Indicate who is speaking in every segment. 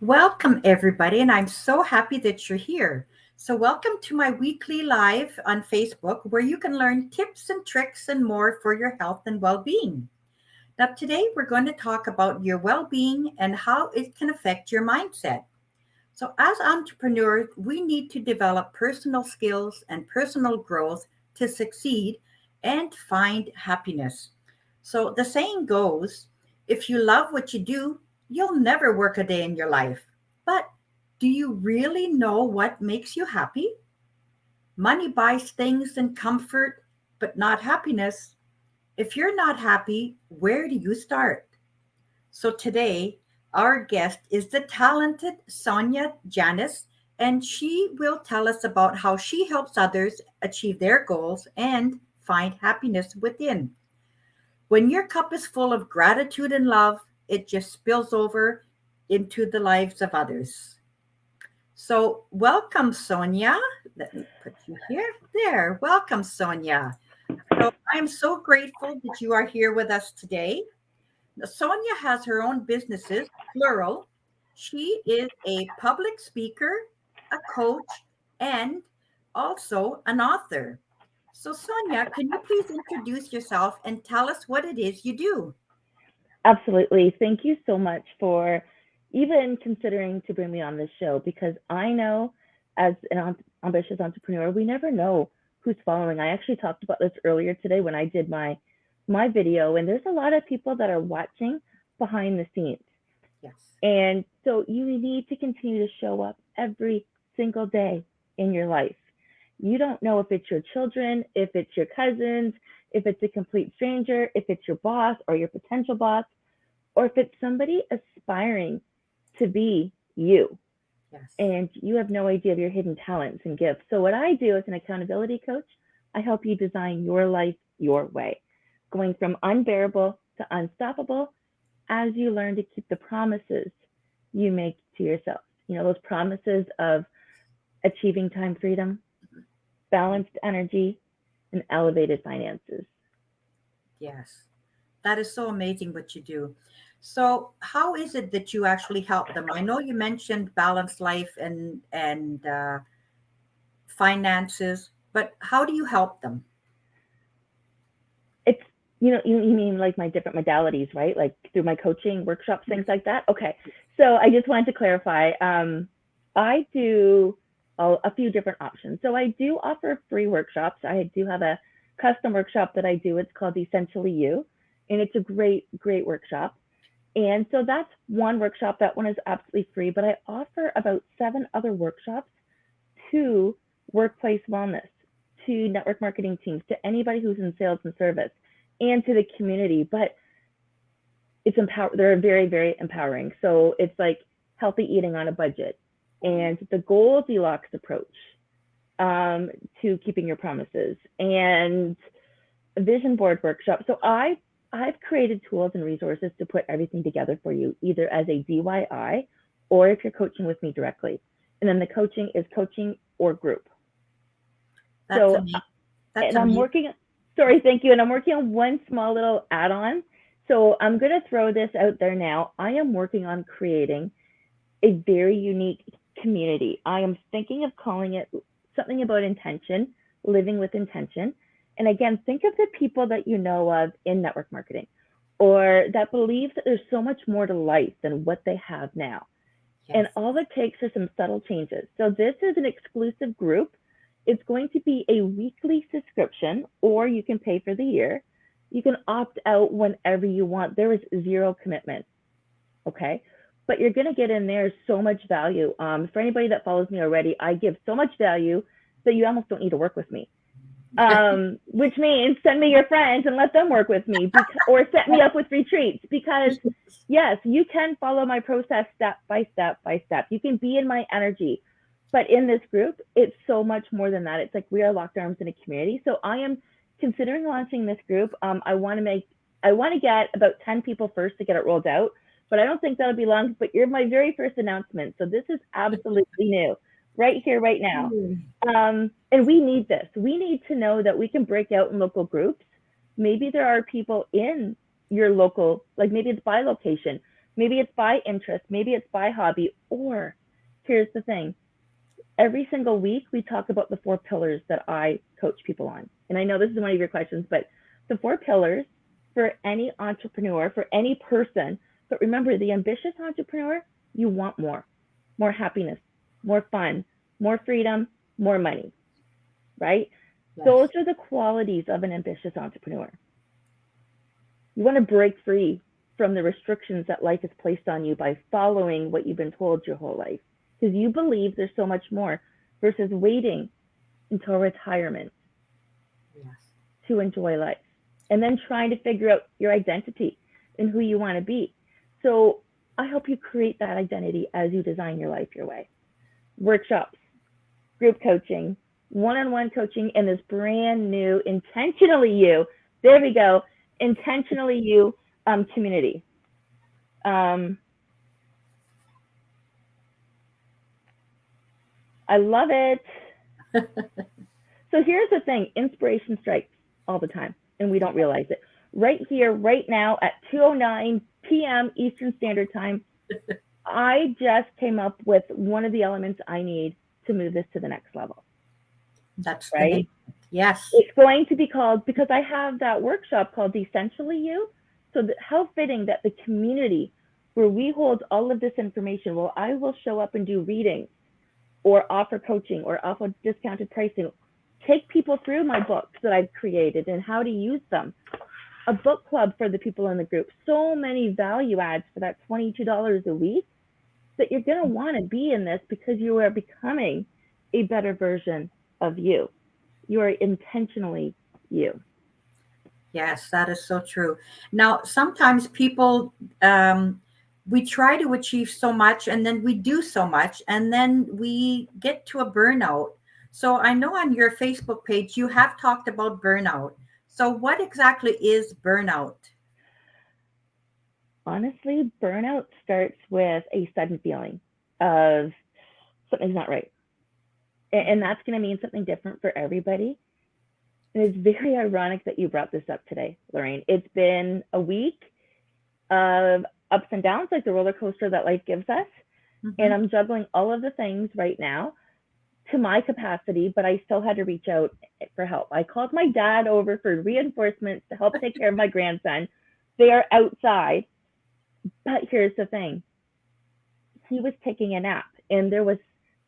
Speaker 1: Welcome, everybody, and I'm so happy that you're here. So, welcome to my weekly live on Facebook where you can learn tips and tricks and more for your health and well being. Now, today we're going to talk about your well being and how it can affect your mindset. So, as entrepreneurs, we need to develop personal skills and personal growth to succeed and find happiness. So, the saying goes if you love what you do, you'll never work a day in your life. But do you really know what makes you happy? Money buys things and comfort, but not happiness. If you're not happy, where do you start? So today, our guest is the talented Sonya Janisse, and she will tell us about how she helps others achieve their goals and find happiness within. When your cup is full of gratitude and love, it just spills over into the lives of others. So, welcome, Sonia. Let me put you here. There. Welcome, Sonia. So, I'm so grateful that you are here with us today. Sonia has her own businesses, plural. She is a public speaker, a coach, and also an author. So, Sonia, can you please introduce yourself and tell us what it is you do?
Speaker 2: Absolutely. Thank you so much for even considering to bring me on this show because I know as an ambitious entrepreneur, we never know who's following. I actually talked about this earlier today when I did my video, and there's a lot of people that are watching behind the scenes.
Speaker 1: Yes.
Speaker 2: And so you need to continue to show up every single day in your life. You don't know if it's your children, if it's your cousins, if it's a complete stranger, if it's your boss or your potential boss, or if it's somebody aspiring to be you
Speaker 1: Yes.
Speaker 2: and you have no idea of your hidden talents and gifts. So, what I do as an accountability coach, I help you design your life your way, going from unbearable to unstoppable as you learn to keep the promises you make to yourself. You know, those promises of achieving time freedom, balanced energy, and elevated finances.
Speaker 1: Yes. That is so amazing what you do. So, how is it that you actually help them? I know you mentioned balanced life and finances, but how do you help them?
Speaker 2: It's you mean like my different modalities, right? Like through my coaching workshops, things
Speaker 1: Yes.
Speaker 2: like that. Okay, so I just wanted to clarify. I do a few different options. So I do offer free workshops. I do have a custom workshop that I do. It's called Essentially You, and it's a great workshop. And so that's one workshop. That one is absolutely free. But I offer about 7 other workshops to workplace wellness, to network marketing teams, to anybody who's in sales and service, and to the community. But they're very empowering. So it's like healthy eating on a budget and the Goldilocks approach to keeping your promises and a vision board workshop. So I've created tools and resources to put everything together for you, either as a DIY or if you're coaching with me directly. And then the coaching is coaching or group.
Speaker 1: That's
Speaker 2: So,
Speaker 1: amazing. That's
Speaker 2: and I'm
Speaker 1: amazing.
Speaker 2: working, sorry, thank you. And I'm working on one small little add on. So I'm going to throw this out there now. I am working on creating a very unique community. I am thinking of calling it something about intention, living with intention. And again, think of the people that you know of in network marketing or that believe that there's so much more to life than what they have now. And
Speaker 1: Yes.
Speaker 2: all it takes are some subtle changes. So this is an exclusive group. It's going to be a weekly subscription, or you can pay for the year. You can opt out whenever you want. There is zero commitment. Okay. But you're going to get in there so much value. For anybody that follows me already, I give so much value that you almost don't need to work with me. Which means send me your friends and let them work with me or set me up with retreats because yes, you can follow my process step by step by step. You can be in my energy. But in this group, it's so much more than that. It's like we are locked arms in a community. So I am considering launching this group. I want to get about 10 people first to get it rolled out, but I don't think that'll be long. But you're my very first announcement. So this is absolutely new right here, right now. And we need this. We need to know that we can break out in local groups. Maybe there are people in your local, like maybe it's by location. Maybe it's by interest, maybe it's by hobby, or here's the thing. Every single week we talk about the 4 pillars that I coach people on. And I know this is one of your questions, but the 4 pillars for any entrepreneur, for any person, but remember, the ambitious entrepreneur, you want more happiness, more fun, more freedom, more money, right?
Speaker 1: Yes.
Speaker 2: Those are the qualities of an ambitious entrepreneur. You want to break free from the restrictions that life has placed on you by following what you've been told your whole life, because you believe there's so much more versus waiting until retirement
Speaker 1: Yes.
Speaker 2: to enjoy life and then trying to figure out your identity and who you want to be. So I help you create that identity as you design your life your way. Workshops, group coaching, one-on-one coaching, and this brand new Intentionally You, there we go, Intentionally You community. I love it. So here's the thing, inspiration strikes all the time, and we don't realize it. Right here, right now, at 2:09 p.m. Eastern Standard Time, I just came up with one of the elements I need to move this to the next level,
Speaker 1: That's the
Speaker 2: right?
Speaker 1: name. Yes.
Speaker 2: It's going to be called, because I have that workshop called Essentially You. So how fitting that the community where we hold all of this information, well, I will show up and do readings or offer coaching or offer discounted pricing, take people through my books that I've created and how to use them. A book club for the people in the group. So many value adds for that $22 a week that you're going to want to be in this because you are becoming a better version of you. You are intentionally you.
Speaker 1: Yes, that is so true. Now, sometimes people, we try to achieve so much and then we do so much and then we get to a burnout. So I know on your Facebook page, you have talked about burnout. So what exactly is burnout?
Speaker 2: Honestly, burnout starts with a sudden feeling of something's not right. And that's going to mean something different for everybody. And it's very ironic that you brought this up today, Lorraine. It's been a week of ups and downs, like the roller coaster that life gives us. And I'm juggling all of the things right now to my capacity, but I still had to reach out for help. I called my dad over for reinforcements to help take care of my grandson. They are outside. But here's the thing. He was taking a nap, and there was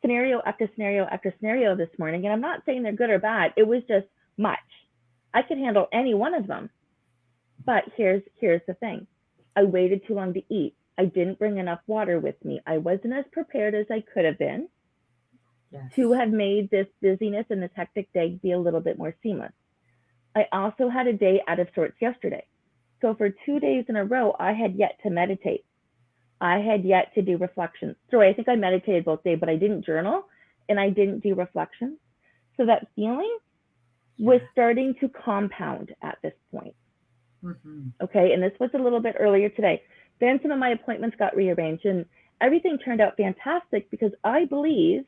Speaker 2: scenario after scenario after scenario this morning. And I'm not saying they're good or bad. It was just much. I could handle any one of them. But here's the thing. I waited too long to eat. I didn't bring enough water with me. I wasn't as prepared as I could have been to have made this busyness and this hectic day be a little bit more seamless. I also had a day out of sorts yesterday. So for 2 days in a row, I had yet to meditate. I had yet to do reflections. Sorry, I think I meditated both days, but I didn't journal and I didn't do reflections. So that feeling was starting to compound at this point. Okay, and this was a little bit earlier today. Then some of my appointments got rearranged and everything turned out fantastic because I believe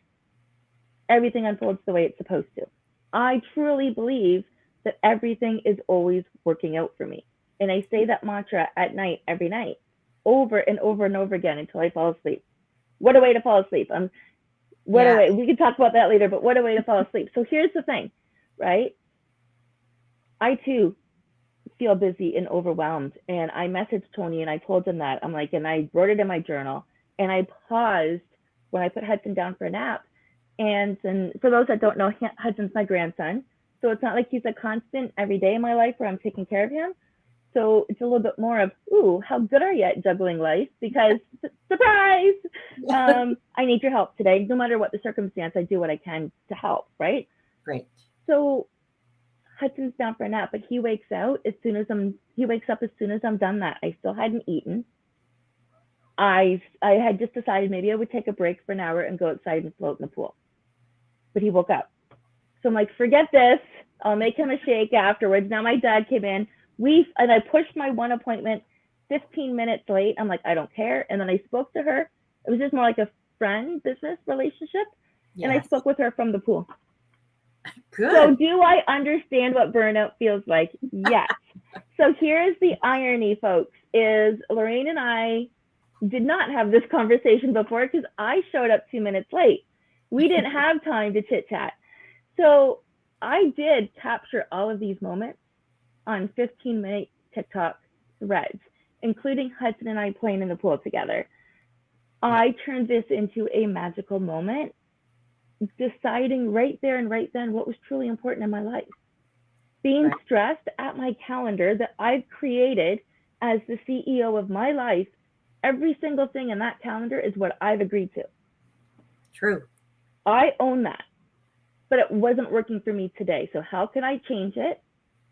Speaker 2: everything unfolds the way it's supposed to. I truly believe that everything is always working out for me. And I say that mantra at night, every night, over and over and over again until I fall asleep. What a way to fall asleep. What a way. We can talk about that later, but what a way to fall asleep. So here's the thing, right? I too feel busy and overwhelmed. And I messaged Tony and I told him that. I'm like, and I wrote it in my journal. And I paused when I put Hudson down for a nap. And for those that don't know, Hudson's my grandson. So it's not like he's a constant every day in my life where I'm taking care of him. So it's a little bit more of, ooh, how good are you at juggling life? Because, surprise, I need your help today. No matter what the circumstance, I do what I can to help, right?
Speaker 1: Great.
Speaker 2: So Hudson's down for a nap, but he wakes up as soon as I'm done that. I still hadn't eaten. I had just decided maybe I would take a break for an hour and go outside and float in the pool. But he woke up. So I'm like, forget this. I'll make him a shake afterwards. Now my dad came in. And I pushed my one appointment 15 minutes late. I'm like, I don't care. And then I spoke to her. It was just more like a friend business relationship. Yes. And I spoke with her from the pool. Good. So do I understand what burnout feels like? Yes. So here's the irony, folks, is Lorraine and I did not have this conversation before because I showed up 2 minutes late. We didn't have time to chit chat. So I did capture all of these moments on 15-minute TikTok threads, including Hudson and I playing in the pool together.
Speaker 1: Yeah.
Speaker 2: I turned this into a magical moment, deciding right there and right then what was truly important in my life. Being
Speaker 1: Right.
Speaker 2: stressed at my calendar that I've created as the CEO of my life, every single thing in that calendar is what I've agreed to.
Speaker 1: True.
Speaker 2: I own that, but it wasn't working for me today. So, how can I change it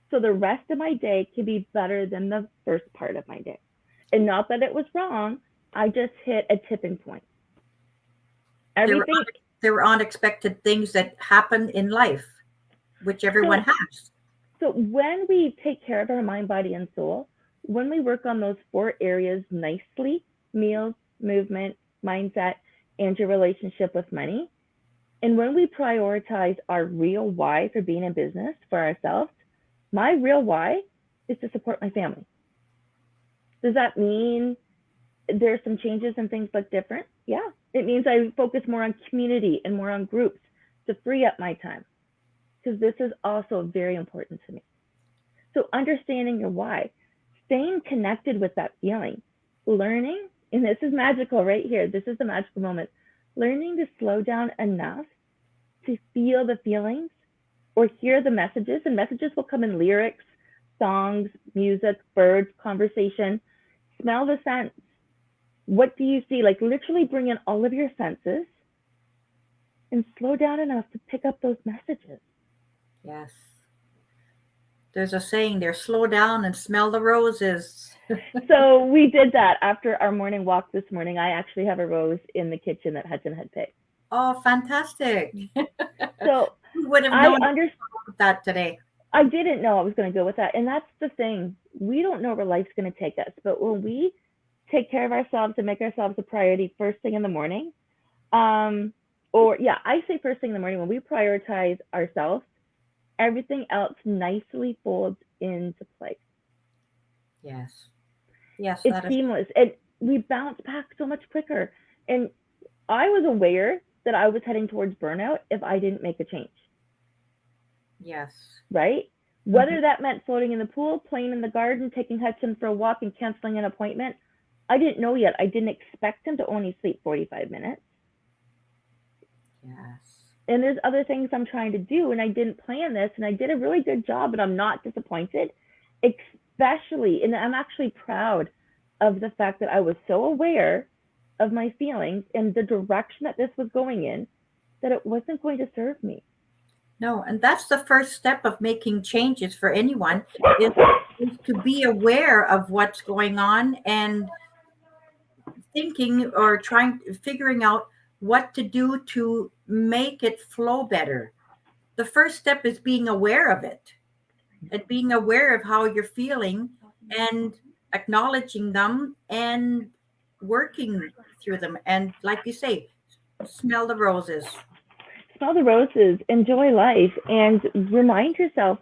Speaker 2: so the rest of my day can be better than the first part of my day? And not that it was wrong, I just hit a tipping point.
Speaker 1: There were
Speaker 2: Everything.
Speaker 1: there were unexpected things that happen in life, which everyone
Speaker 2: So,
Speaker 1: has.
Speaker 2: so when we take care of our mind, body, and soul, when we work on those 4 areas nicely, meals, movement, mindset, and your relationship with money, and when we prioritize our real why for being in business for ourselves, my real why is to support my family. Does that mean there's some changes and things look different? Yeah. It means I focus more on community and more on groups to free up my time because this is also very important to me. So understanding your why, staying connected with that feeling, learning, and this is magical right here. This is the magical moment. Learning to slow down enough to feel the feelings or hear the messages, and messages will come in lyrics, songs, music, birds, conversation. Smell the scents. What do you see? Like literally bring in all of your senses and slow down enough to pick up those messages.
Speaker 1: Yes. There's a saying there, slow down and smell the roses.
Speaker 2: So we did that after our morning walk this morning. I actually have a rose in the kitchen that Hudson had picked.
Speaker 1: Oh, fantastic.
Speaker 2: So
Speaker 1: Who would have
Speaker 2: I
Speaker 1: known
Speaker 2: under
Speaker 1: that today?
Speaker 2: I didn't know I was going to go with that. And that's the thing. We don't know where life's going to take us. But when we take care of ourselves and make ourselves a priority first thing in the morning, or yeah, I say first thing in the morning, when we prioritize ourselves, everything else nicely folds into place.
Speaker 1: Yes. Yes,
Speaker 2: It's
Speaker 1: that is.
Speaker 2: seamless and we bounce back so much quicker. And I was aware that I was heading towards burnout if I didn't make a change,
Speaker 1: Yes.
Speaker 2: right?
Speaker 1: Hmm.
Speaker 2: Whether that meant floating in the pool, playing in the garden, taking Hudson for a walk, and canceling an appointment, I didn't know yet. I didn't expect him to only sleep 45 minutes.
Speaker 1: Yes.
Speaker 2: And there's other things I'm trying to do, and I didn't plan this, and I did a really good job, and I'm not disappointed, especially, and I'm actually proud of the fact that I was so aware of my feelings and the direction that this was going in, that it wasn't going to serve me.
Speaker 1: No, and that's the first step of making changes for anyone is, is to be aware of what's going on and thinking or trying figuring out what to do to make it flow better. The first step is being aware of it and being aware of how you're feeling and acknowledging them and working through them. And like you say, smell the roses.
Speaker 2: Smell the roses, enjoy life, and remind yourself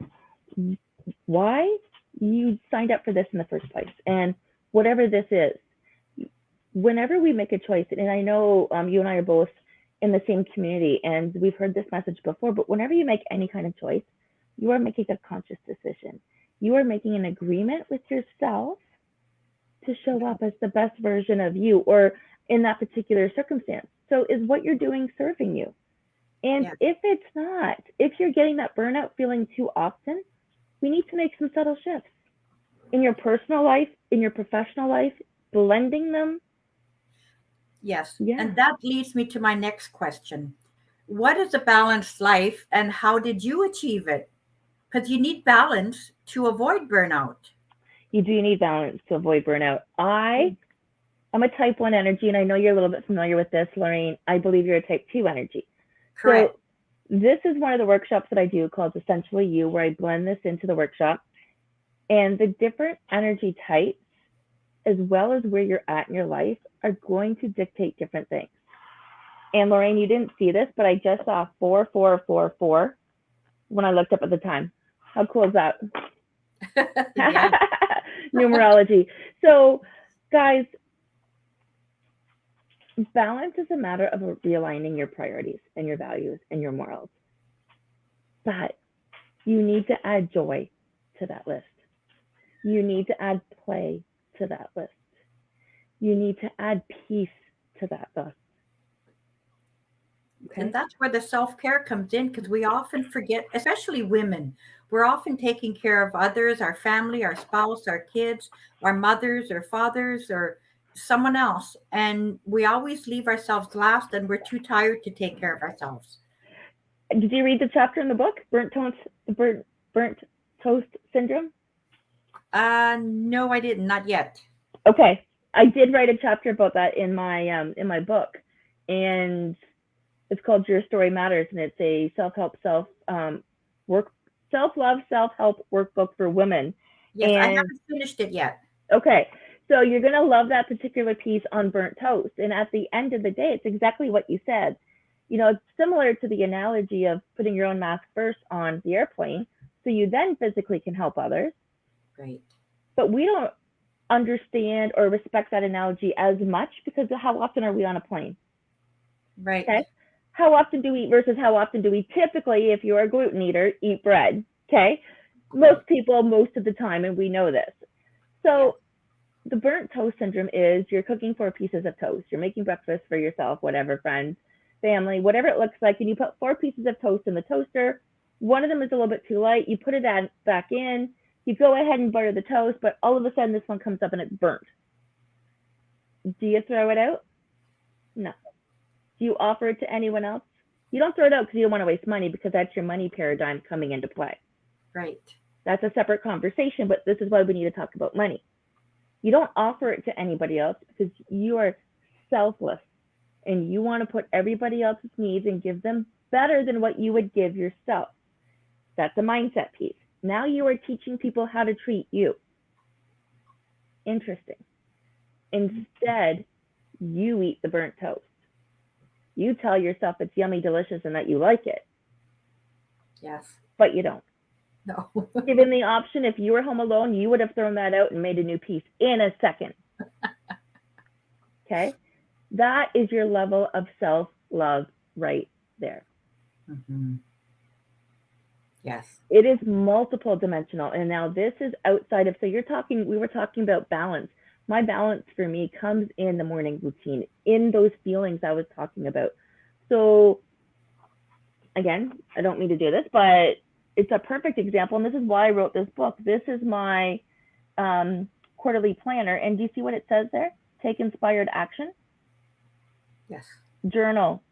Speaker 2: why you signed up for this in the first place. And whatever this is, whenever we make a choice, and I know you and I are both in the same community and we've heard this message before, but whenever you make any kind of choice, you are making a conscious decision. You are making an agreement with yourself to show up as the best version of you or in that particular circumstance. So, is what you're doing serving you? And
Speaker 1: Yeah.
Speaker 2: if it's not, if you're getting that burnout feeling too often, we need to make some subtle shifts in your personal life, in your professional life, blending them.
Speaker 1: Yes.
Speaker 2: Yeah.
Speaker 1: And that leads me to my next question. What is a balanced life and how did you achieve it? Because you need balance to avoid burnout.
Speaker 2: You do need balance to avoid burnout. I'm a type 1 energy, and I know you're a little bit familiar with this, Lorraine. I believe you're a type 2 energy. So,
Speaker 1: Correct.
Speaker 2: this is one of the workshops that I do called Essentially You, where I blend this into the workshop. And the different energy types, as well as where you're at in your life, are going to dictate different things. And Lorraine, you didn't see this, but I just saw 4444 when I looked up at the time. How cool is that?
Speaker 1: Yeah.
Speaker 2: Numerology. So, guys, Balance is a matter of realigning your priorities and your values and your morals. But you need to add joy to that list. You need to add play to that list. You need to add peace to that list.
Speaker 1: And
Speaker 2: Okay?
Speaker 1: that's where the self-care comes in, because we often forget, especially women, we're often taking care of others, our family, our spouse, our kids, our mothers or fathers or someone else, and we always leave ourselves last, and we're too tired to take care of ourselves.
Speaker 2: Did you read the chapter in the book, burnt toast syndrome?
Speaker 1: No, I didn't, not yet.
Speaker 2: Okay, I did write a chapter about that in my book, and it's called Your Story Matters, and it's a work self love self help workbook for women.
Speaker 1: Yes, I
Speaker 2: And
Speaker 1: haven't finished it yet.
Speaker 2: okay, so you're gonna love that particular piece on burnt toast. And at the end of the day, it's exactly what you said. You know, it's similar to the analogy of putting your own mask first on the airplane, so you then physically can help others.
Speaker 1: Great.
Speaker 2: But we don't understand or respect that analogy as much because how often are we on a plane?
Speaker 1: Right.
Speaker 2: Okay. How often do we eat versus how often do we typically, if you're a gluten eater, eat bread? Okay. Most people, most of the time, and we know this. So the burnt toast syndrome is you're cooking 4 pieces of toast. You're making breakfast for yourself, whatever, friends, family, whatever it looks like, and you put 4 pieces of toast in the toaster. One of them is a little bit too light. You put it back in. You go ahead and butter the toast, but all of a sudden this one comes up and it's burnt. Do you throw it out? No. Do you offer it to anyone else? You don't throw it out because you don't want to waste money, because that's your money paradigm coming into play.
Speaker 1: Right.
Speaker 2: That's a separate conversation, but this is why we need to talk about money. You don't offer it to anybody else because you are selfless and you want to put everybody else's needs and give them better than what you would give yourself. That's a mindset piece. Now you are teaching people how to treat you. Interesting. Instead, you eat the burnt toast. You tell yourself it's yummy, delicious, and that you like it.
Speaker 1: Yes.
Speaker 2: But you don't.
Speaker 1: No.
Speaker 2: Given the option, if you were home alone, you would have thrown that out and made a new piece in a second. Okay? That is your level of self-love right there.
Speaker 1: Mm-hmm. Yes.
Speaker 2: It is multiple dimensional. And now this is outside of, so we were talking about balance. My balance for me comes in the morning routine, in those feelings I was talking about. So again, I don't mean to do this, but it's a perfect example. And this is why I wrote this book. This is my quarterly planner. And do you see what it says there? Take inspired action.
Speaker 1: Yes.
Speaker 2: Journal.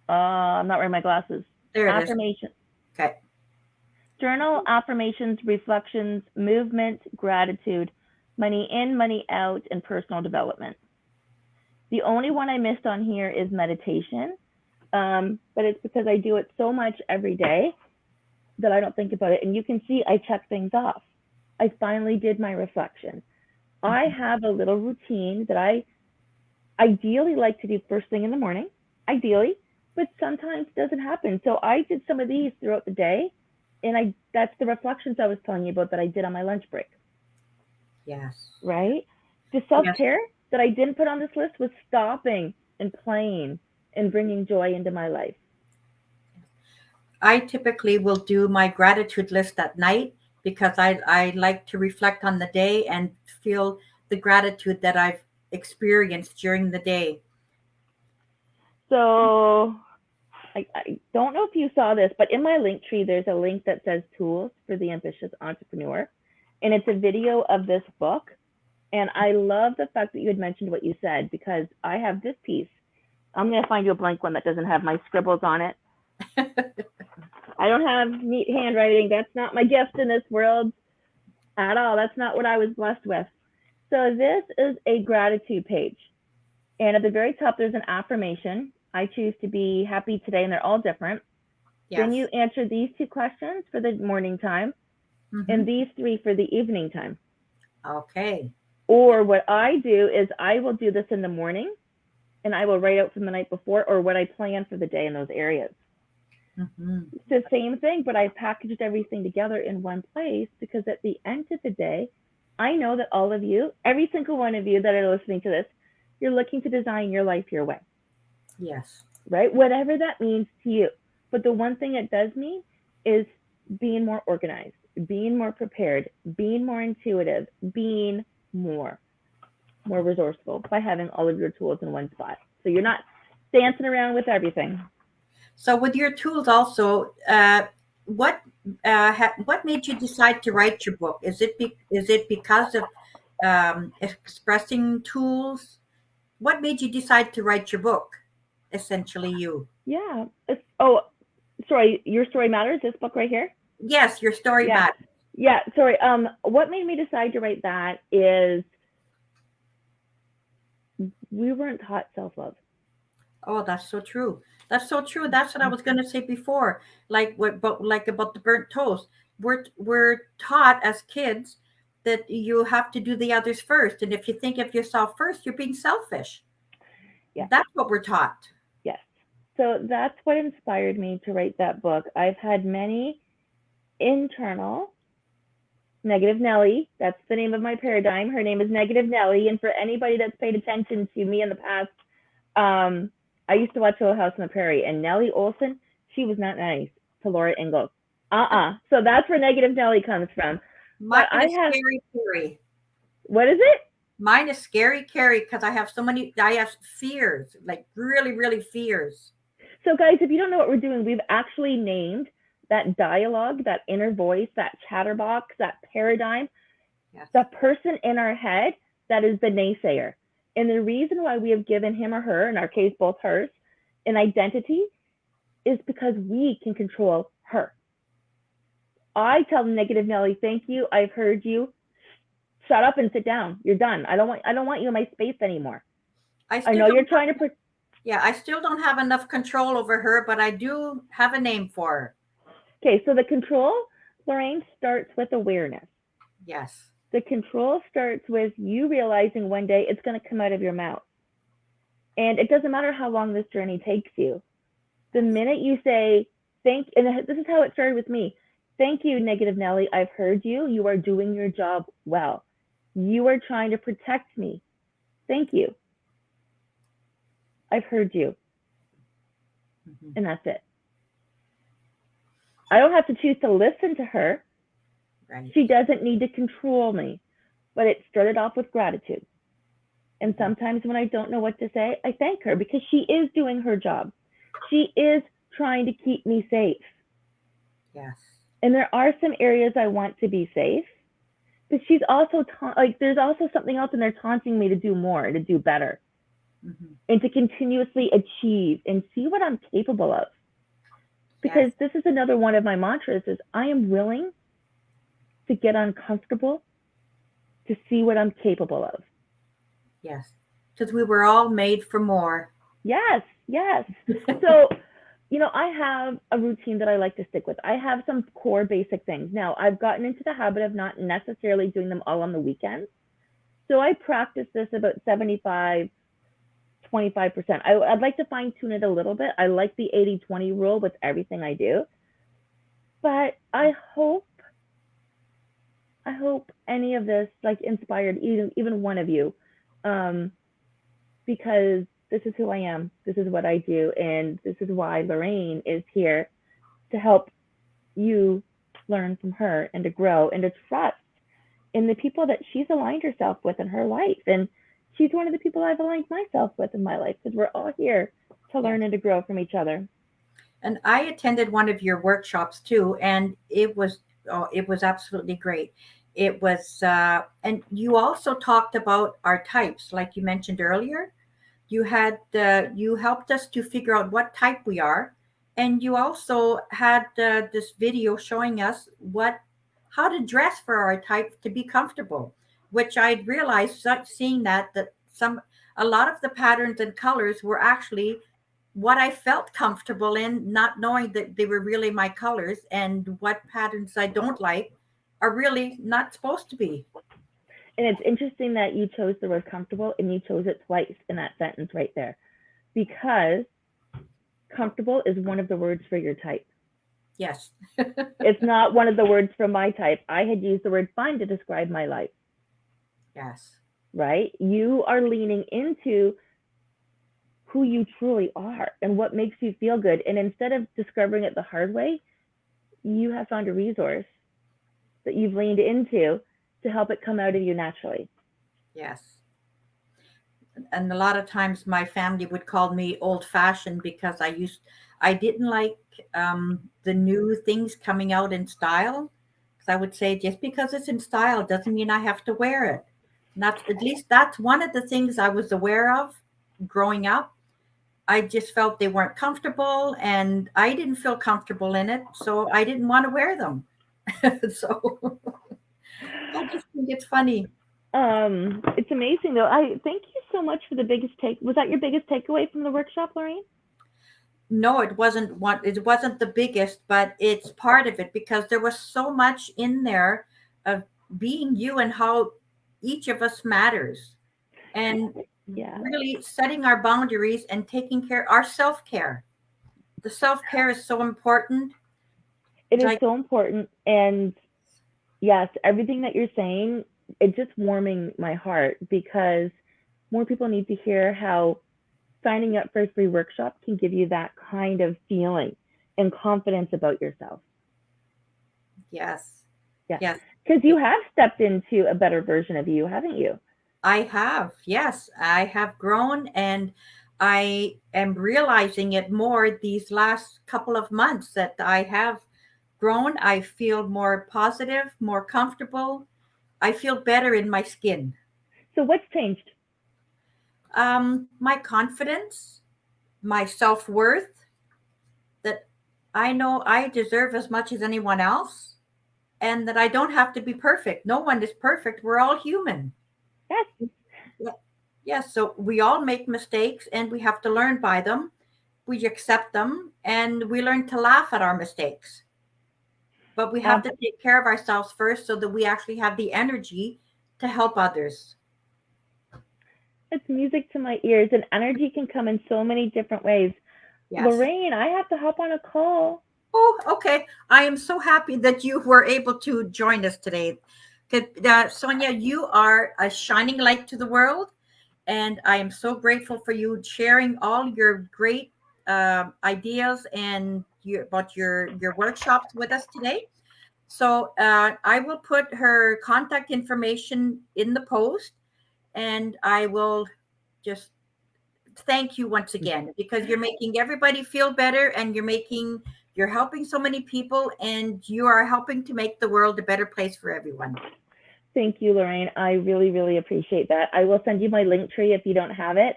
Speaker 2: I'm not wearing my glasses.
Speaker 1: There it is.
Speaker 2: Affirmation.
Speaker 1: Okay.
Speaker 2: Journal, affirmations, reflections, movement, gratitude, money in, money out, and personal development. The only one I missed on here is meditation, but it's because I do it so much every day that I don't think about it. And you can see I check things off. I finally did my reflection. I have a little routine that I ideally like to do first thing in the morning, ideally, but sometimes it doesn't happen. So I did some of these throughout the day, and that's the reflections I was telling you about that I did on my lunch break.
Speaker 1: Yes.
Speaker 2: Right? The self-care that I didn't put on this list was stopping and playing and bringing joy into my life.
Speaker 1: I typically will do my gratitude list at night because I like to reflect on the day and feel the gratitude that I've experienced during the day.
Speaker 2: So I don't know if you saw this, but in my link tree, there's a link that says Tools for the Ambitious Entrepreneur. And it's a video of this book. And I love the fact that you had mentioned what you said, because I have this piece. I'm going to find you a blank one that doesn't have my scribbles on it. I don't have neat handwriting. That's not my gift in this world at all. That's not what I was blessed with. So this is a gratitude page. And at the very top, there's an affirmation. I choose to be happy today, and they're all different.
Speaker 1: Yes.
Speaker 2: Then you answer these 2 questions for the morning time, and these 3 for the evening time.
Speaker 1: Okay.
Speaker 2: Or what I do is I will do this in the morning, and I will write out from the night before or what I plan for the day in those areas. It's the same thing, but I packaged everything together in one place, because at the end of the day, I know that all of you, every single one of you that are listening to this, you're looking to design your life your way.
Speaker 1: Yes.
Speaker 2: right? Whatever that means to you. But the one thing it does mean is being more organized, being more prepared, being more intuitive, being more resourceful by having all of your tools in one spot. So you're not dancing around with everything.
Speaker 1: So with your tools also, what what made you decide to write your book? Is it because of expressing tools? What made you decide to write your book? Essentially, you.
Speaker 2: Yeah. Oh, sorry. Your story matters. This book right here.
Speaker 1: Yes, your story
Speaker 2: Yeah.
Speaker 1: matters.
Speaker 2: Yeah. Sorry. What made me decide to write that is we weren't taught self love.
Speaker 1: Oh, that's so true. That's so true. That's what I was going to say before. Like what, but like about the burnt toast. We're taught as kids that you have to do the others first, and if you think of yourself first, you're being selfish.
Speaker 2: Yes.
Speaker 1: That's what we're taught.
Speaker 2: Yes. So that's what inspired me to write that book. I've had many internal Negative Nelly. That's the name of my paradigm. Her name is Negative Nelly. And for anybody that's paid attention to me in the past, I used to watch Little House on the Prairie, and Nellie Olson, she was not nice to Laura Ingalls. So that's where Negative Nelly comes from.
Speaker 1: Mine
Speaker 2: But I
Speaker 1: is
Speaker 2: have,
Speaker 1: scary Carrie.
Speaker 2: what is it?
Speaker 1: Mine is scary Carrie because I have so many. I have fears, like really, really fears.
Speaker 2: So, guys, if you don't know what we're doing, we've actually named that dialogue, that inner voice, that chatterbox, that paradigm,
Speaker 1: Yes.
Speaker 2: the person in our head that is the naysayer. And the reason why we have given him or her, in our case, both hers, an identity is because we can control her. I tell Negative Nelly, thank you, I've heard you. Shut up and sit down. You're done. I don't want you in my space anymore.
Speaker 1: I
Speaker 2: I
Speaker 1: still
Speaker 2: know you're
Speaker 1: don't.
Speaker 2: trying to.
Speaker 1: Yeah, I still don't have enough control over her, but I do have a name for her.
Speaker 2: Okay, so the control, Lorraine, starts with awareness.
Speaker 1: Yes.
Speaker 2: The control starts with you realizing one day it's going to come out of your mouth. And it doesn't matter how long this journey takes you. The minute you say, and this is how it started with me. Thank you, Negative Nelly. I've heard you. You are doing your job well. You are trying to protect me. Thank you. I've heard you.
Speaker 1: Mm-hmm.
Speaker 2: And that's it. I don't have to choose to listen to her.
Speaker 1: Right.
Speaker 2: She doesn't need to control me. But it started off with gratitude. And sometimes when I don't know what to say, I thank her because she is doing her job. She is trying to keep me safe.
Speaker 1: Yes.
Speaker 2: And there are some areas I want to be safe, but she's also there's also something else in there taunting me to do more, to do better,
Speaker 1: Mm-hmm.
Speaker 2: and to continuously achieve and see what I'm capable of. Because
Speaker 1: Yes.
Speaker 2: this is another one of my mantras is I am willing to get uncomfortable to see what I'm capable of.
Speaker 1: Yes. Because we were all made for more.
Speaker 2: Yes, yes. So, I have a routine that I like to stick with. I have some core basic things. Now, I've gotten into the habit of not necessarily doing them all on the weekends. So I practice this about 75, 25%. I'd like to fine tune it a little bit. I like the 80-20 rule with everything I do. But I hope any of this like inspired even one of you, because this is who I am. This is what I do, and this is why Lorraine is here to help you learn from her and to grow and to trust in the people that she's aligned herself with in her life. And she's one of the people I've aligned myself with in my life because we're all here to
Speaker 1: Yes.
Speaker 2: learn and to grow from each other.
Speaker 1: And I attended one of your workshops too, and it was absolutely great. It was, and you also talked about our types, like you mentioned earlier. You helped us to figure out what type we are, and you also had this video showing us what how to dress for our type to be comfortable, which I realized seeing that some a lot of the patterns and colors were actually what I felt comfortable in, not knowing that they were really my colors, and what patterns I don't like are really not supposed to be.
Speaker 2: And it's interesting that you chose the word comfortable and you chose it twice in that sentence right there because comfortable is one of the words for your type.
Speaker 1: Yes.
Speaker 2: It's not one of the words for my type. I had used the word fun to describe my life,
Speaker 1: Yes.
Speaker 2: right? You are leaning into who you truly are and what makes you feel good. And instead of discovering it the hard way, you have found a resource that you've leaned into to help it come out of you naturally.
Speaker 1: Yes. And a lot of times my family would call me old fashioned because I didn't like the new things coming out in style. Because I would say just because it's in style doesn't mean I have to wear it. And that's at least that's one of the things I was aware of growing up. I just felt they weren't comfortable and I didn't feel comfortable in it, so I didn't want to wear them. So I just think it's funny.
Speaker 2: It's amazing though. I thank you so much for the biggest take. Was that your biggest takeaway from the workshop, Lorraine?
Speaker 1: No, it wasn't the biggest, but it's part of it because there was so much in there of being you and how each of us matters and
Speaker 2: Yeah,
Speaker 1: really setting our boundaries and taking care our self-care. The self-care is so important.
Speaker 2: it is
Speaker 1: Like,
Speaker 2: so important. And yes, everything that you're saying, it's just warming my heart because more people need to hear how signing up for a free workshop can give you that kind of feeling and confidence about yourself.
Speaker 1: yes.
Speaker 2: Yeah.
Speaker 1: Yes.
Speaker 2: Because you have stepped into a better version of you, haven't you?
Speaker 1: I have. Yes, I have grown and I am realizing it more these last couple of months that I have grown. I feel more positive, more comfortable. I feel better in my skin.
Speaker 2: So what's changed?
Speaker 1: My confidence, my self worth, that I know I deserve as much as anyone else, and that I don't have to be perfect. No one is perfect. We're all human.
Speaker 2: Yes,
Speaker 1: Yeah. Yes, so we all make mistakes and we have to learn by them. We accept them and we learn to laugh at our mistakes. But we have
Speaker 2: ab-
Speaker 1: to take care of ourselves first so that we actually have the energy to help others.
Speaker 2: it's music to my ears, and energy can come in so many different ways.
Speaker 1: Yes.
Speaker 2: Lorraine, I have to hop on a call.
Speaker 1: Oh, okay. I am so happy that you were able to join us today. Sonia, you are a shining light to the world, and I am so grateful for you sharing all your great ideas and about your workshops with us today. So I will put her contact information in the post, and I will just thank you once again because you're making everybody feel better, and you're helping so many people, and you are helping to make the world a better place for everyone.
Speaker 2: Thank you, Lorraine. I really, really appreciate that. I will send you my link tree if you don't have it.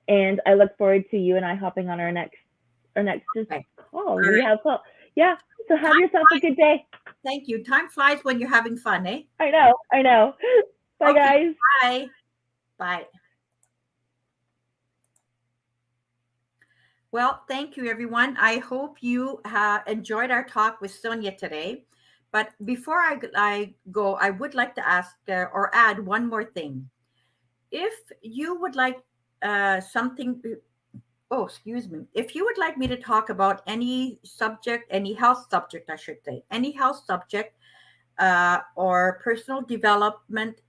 Speaker 2: And I look forward to you and I hopping on our next just
Speaker 1: Okay.
Speaker 2: call.
Speaker 1: All
Speaker 2: We
Speaker 1: right.
Speaker 2: have call. Yeah. So have
Speaker 1: Time
Speaker 2: yourself a good day.
Speaker 1: Thank you. Time flies when you're having fun, eh?
Speaker 2: I know. I know. Bye
Speaker 1: Okay.
Speaker 2: guys.
Speaker 1: Bye. Bye. Well, thank you, everyone. I hope you enjoyed our talk with Sonia today. But before I go, I would like to ask or add one more thing. If you would like something, oh, excuse me, if you would like me to talk about any subject, any health subject, I should say, any health subject or personal development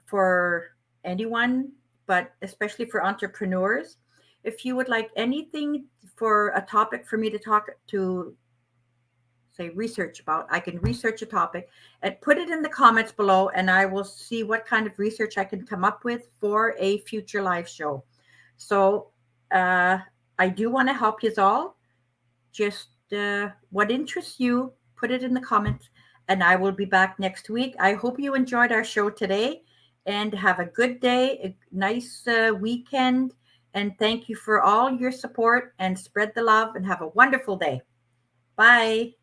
Speaker 1: for anyone, but especially for entrepreneurs. If you would like anything for a topic for me to talk to, say, research about, I can research a topic and put it in the comments below, and I will see what kind of research I can come up with for a future live show. So uh, I do want to help you all. Just what interests you, put it in the comments, and I will be back next week. I hope you enjoyed our show today and have a good day, a nice weekend. And thank you for all your support and spread the love and have a wonderful day. Bye.